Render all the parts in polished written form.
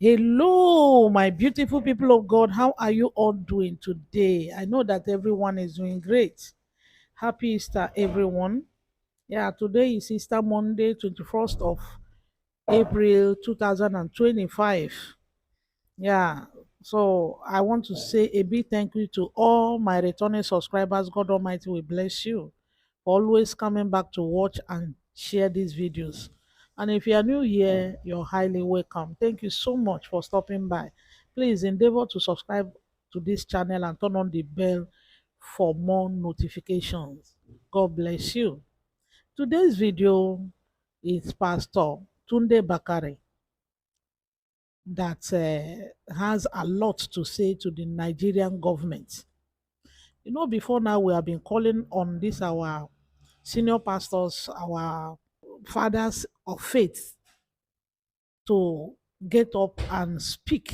Hello, my beautiful people of God. How are you all doing today? I know that everyone is doing great. Happy Easter, everyone. Yeah, today is Easter Monday, 21st of April 2025. Yeah, so I want to say a big thank you to all my returning subscribers. God Almighty will bless you for always coming back to watch and share these videos. And if you are new here, you're highly welcome. Thank you so much for stopping by. Please endeavor to subscribe to this channel and turn on the bell for more notifications. God bless you. Today's video is Pastor Tunde Bakare that has a lot to say to the Nigerian government. You know, before now, we have been calling on this our senior pastors, our fathers of faith to get up and speak.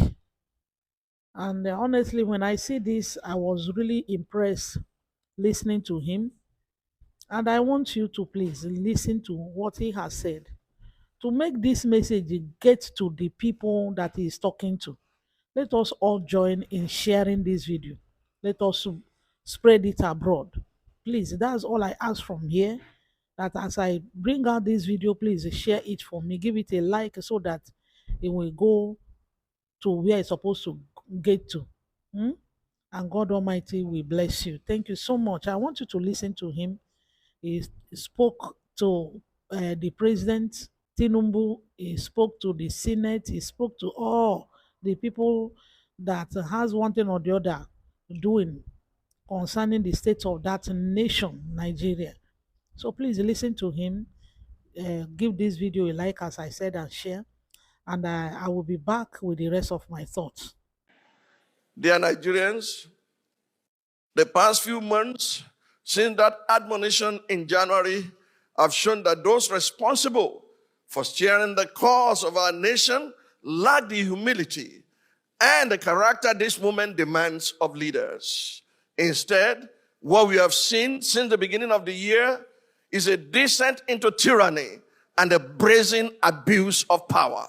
And honestly, when I see this, I was really impressed listening to him. And I want you to please listen to what he has said to make this message get to the people that he is talking to. Let us all join in sharing this video. Let us spread it abroad. Please, that's all I ask from here. That as I bring out this video, please share it for me. Give it a like so that it will go to where it's supposed to get to. Hmm? And God Almighty will bless you. Thank you so much. I want you to listen to him. He spoke to the president, Tinubu. He spoke to the Senate. He spoke to all the people that has one thing or the other doing concerning the state of that nation, Nigeria. So please listen to him. Give this video a like, as I said, and share. And I will be back with the rest of my thoughts. Dear Nigerians, the past few months since that admonition in January have shown that those responsible for steering the course of our nation lack the humility and the character this moment demands of leaders. Instead, what we have seen since the beginning of the year is a descent into tyranny and a brazen abuse of power.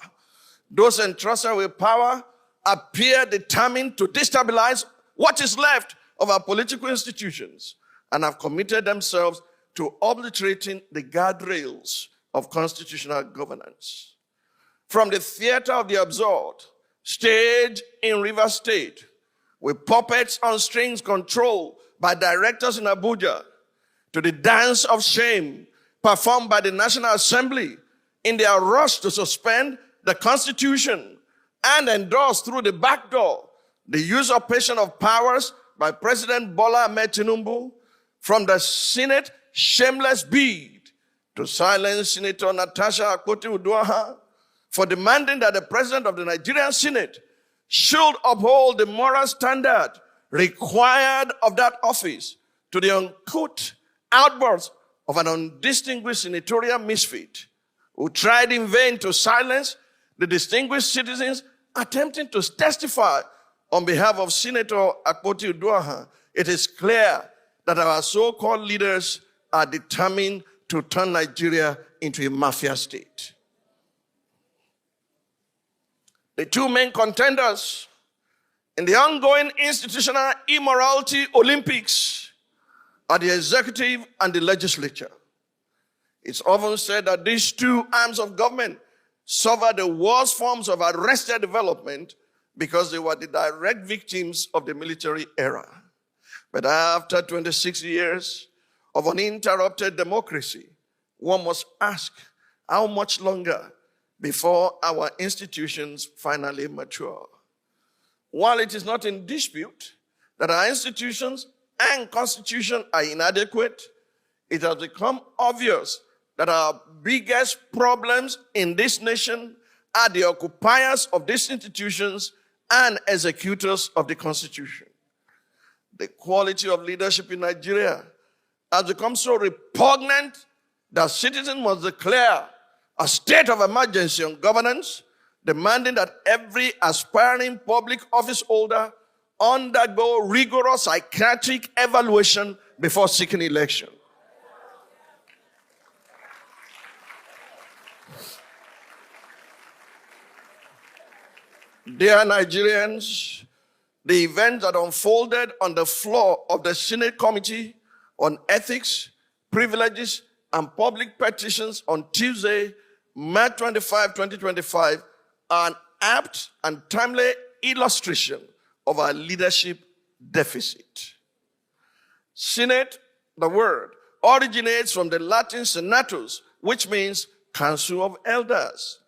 Those entrusted with power appear determined to destabilize what is left of our political institutions and have committed themselves to obliterating the guardrails of constitutional governance. From the theater of the absurd, staged in Rivers State, with puppets on strings controlled by directors in Abuja, to the dance of shame performed by the National Assembly in their rush to suspend the Constitution and endorse through the back door the usurpation of powers by President Bola Ahmed Tinubu, from the Senate shameless bid to silence Senator Natasha Akpoti-Uduaghan for demanding that the President of the Nigerian Senate should uphold the moral standard required of that office, to the uncouth outbursts of an undistinguished senatorial misfit who tried in vain to silence the distinguished citizens attempting to testify on behalf of Senator Akpoti-Uduaghan. It is clear that our so-called leaders are determined to turn Nigeria into a mafia state. The two main contenders in the ongoing institutional immorality Olympics are the executive and the legislature. It's often said that these two arms of government suffer the worst forms of arrested development because they were the direct victims of the military era. But after 26 years of uninterrupted democracy, one must ask, how much longer before our institutions finally mature? While it is not in dispute that our institutions and constitution are inadequate, it has become obvious that our biggest problems in this nation are the occupiers of these institutions and executors of the Constitution. The quality of leadership in Nigeria has become so repugnant that citizens must declare a state of emergency on governance, demanding that every aspiring public office holder undergo rigorous psychiatric evaluation before seeking election. Dear Nigerians, the events that unfolded on the floor of the Senate Committee on Ethics, Privileges, and Public Petitions on Tuesday, March 25, 2025, are an apt and timely illustration of our leadership deficit. Senate, the word, originates from the Latin senatus, which means Council of Elders.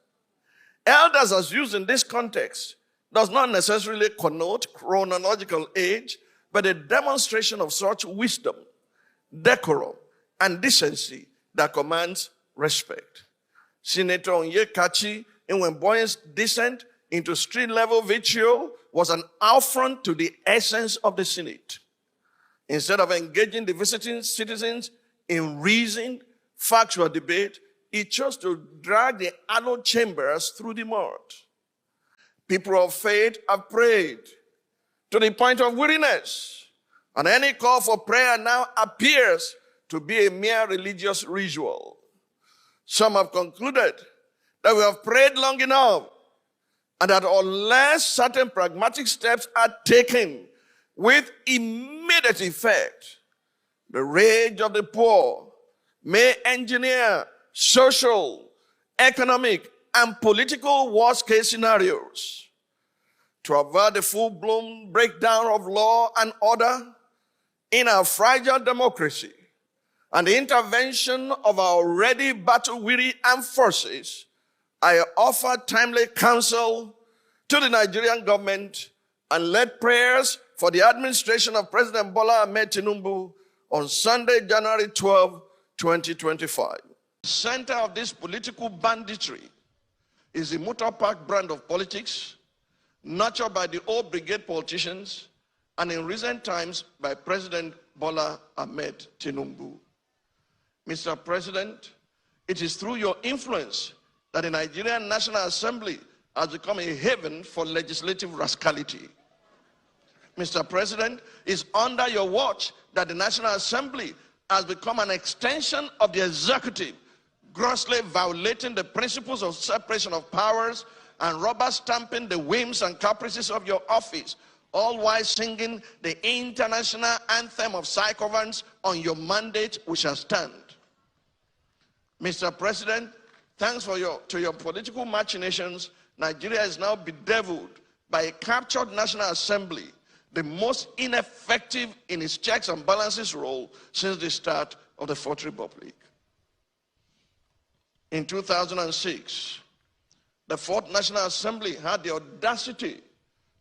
Elders, as used in this context, does not necessarily connote chronological age, but a demonstration of such wisdom, decorum, and decency that commands respect. Senator Onyekachi Nwemboye's descent into street-level vitriol was an affront to the essence of the Senate. Instead of engaging the visiting citizens in reasoned, factual debate, he chose to drag the hallowed chambers through the mud. People of faith have prayed to the point of weariness, and any call for prayer now appears to be a mere religious ritual. Some have concluded that we have prayed long enough, and that unless certain pragmatic steps are taken with immediate effect, the rage of the poor may engineer social, economic, and political worst-case scenarios. To avert the full-blown breakdown of law and order in our fragile democracy and the intervention of our already battle-weary armed forces, I offer timely counsel to the Nigerian government and led prayers for the administration of President Bola Ahmed Tinubu on Sunday, January 12, 2025. The center of this political banditry is the motor park brand of politics, nurtured by the old brigade politicians, and in recent times by President Bola Ahmed Tinubu. Mr. President, it is through your influence that the Nigerian National Assembly has become a haven for legislative rascality. Mr. President, it's under your watch that the National Assembly has become an extension of the executive, grossly violating the principles of separation of powers and rubber stamping the whims and caprices of your office, all while singing the international anthem of psychoviolence on your mandate, which shall stand. Mr. President, thanks to your political machinations, Nigeria is now bedeviled by a captured National Assembly, the most ineffective in its checks and balances role since the start of the Fourth Republic. In 2006, the Fourth National Assembly had the audacity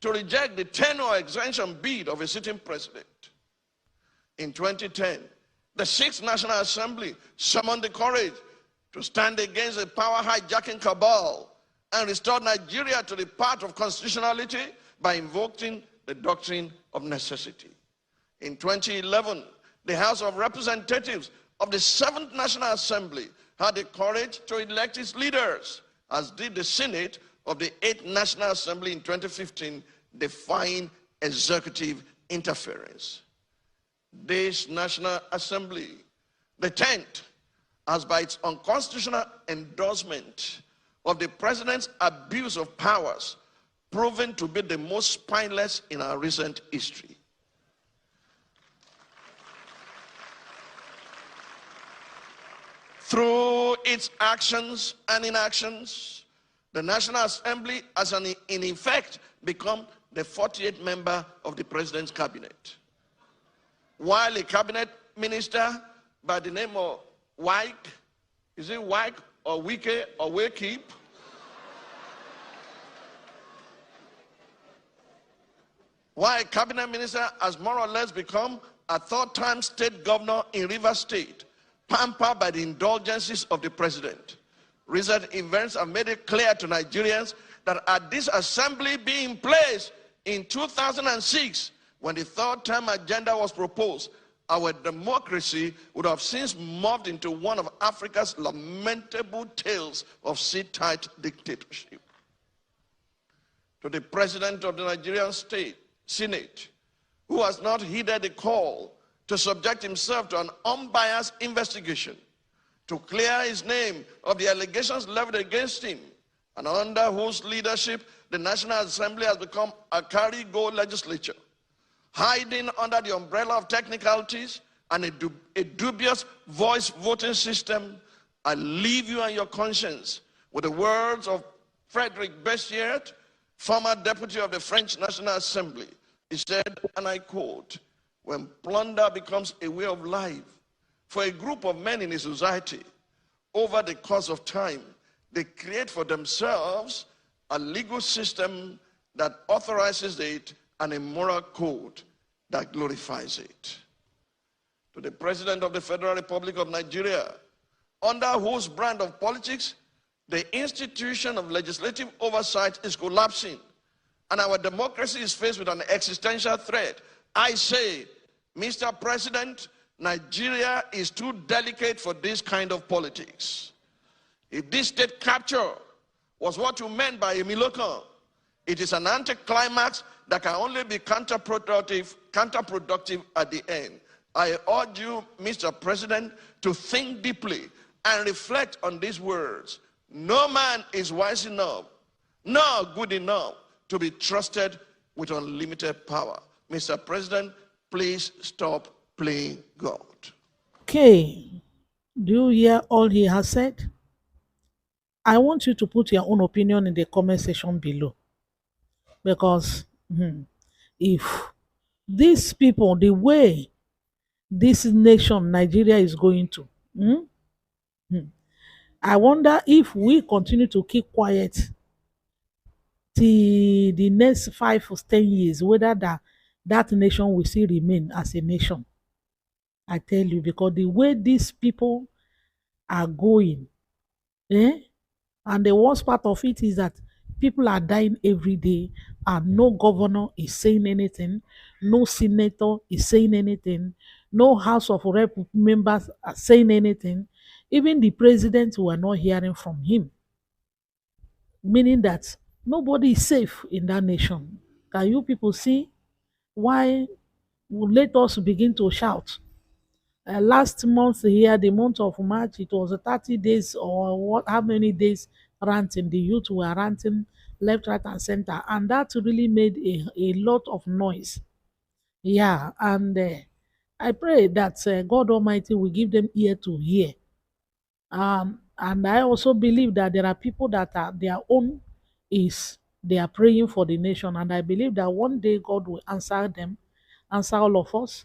to reject the tenure exemption bid of a sitting president. In 2010, the Sixth National Assembly summoned the courage to stand against a power hijacking cabal and restore Nigeria to the path of constitutionality by invoking the doctrine of necessity. In 2011, the House of Representatives of the Seventh National Assembly had the courage to elect its leaders, as did the Senate of the Eighth National Assembly in 2015, defying executive interference. This National Assembly, the 10th, has by its unconstitutional endorsement of the president's abuse of powers proven to be the most spineless in our recent history. Through its actions and inactions, the National Assembly has in effect become the 48th member of the president's cabinet. While a cabinet minister by the name of Wike, is it Wike or Wike or Wakeep? Why a cabinet minister has more or less become a third-time state governor in Rivers State, pampered by the indulgences of the president. Recent events have made it clear to Nigerians that had this assembly been in place in 2006, when the third-term agenda was proposed, our democracy would have since morphed into one of Africa's lamentable tales of sit-tight dictatorship. To the president of the Nigerian Senate, who has not heeded the call to subject himself to an unbiased investigation, to clear his name of the allegations leveled against him, and under whose leadership the National Assembly has become a carry-go legislature, hiding under the umbrella of technicalities and a dubious voice voting system. I leave you and your conscience with the words of Frederick Bessiert, former deputy of the French National Assembly. He said, and I quote, "When plunder becomes a way of life for a group of men in a society, over the course of time, they create for themselves a legal system that authorizes it and a moral code that glorifies it." To the President of the Federal Republic of Nigeria, under whose brand of politics the institution of legislative oversight is collapsing and our democracy is faced with an existential threat, I say, Mr. President, Nigeria is too delicate for this kind of politics. If this state capture was what you meant by a Milokan, it is an anticlimax that can only be counterproductive at the end. I urge you, Mr. President, to think deeply and reflect on these words. No man is wise enough, nor good enough to be trusted with unlimited power. Mr. President, please stop playing God. Okay, do you hear all he has said? I want you to put your own opinion in the comment section below, because if these people, the way this nation, Nigeria, is going to, I wonder if we continue to keep quiet till the next 5 or 10 years, whether that nation will still remain as a nation. I tell you, because the way these people are going, and the worst part of it is that people are dying every day and no governor is saying anything, no senator is saying anything, no House of Rep members are saying anything. Even the president, we are not hearing from him, meaning that nobody is safe in that nation. Can you people see why? Let us begin to shout. Last month here, the month of March, it was 30 days or what? How many days ranting? The youth were ranting left, right, and center, and that really made a lot of noise. Yeah, and I pray that God Almighty will give them ear to hear. And I also believe that there are people that are their own is they are praying for the nation, and I believe that one day God will answer them, answer all of us,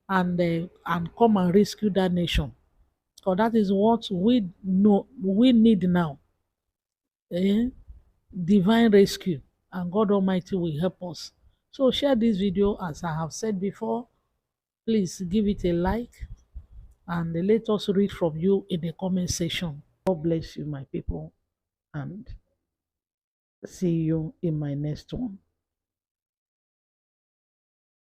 and come and rescue that nation. Because that is what we know we need now. Eh? Divine rescue, and God Almighty will help us. So share this video as I have said before. Please give it a like and let us read from you in the comment section. God bless you, my people, and see you in my next one.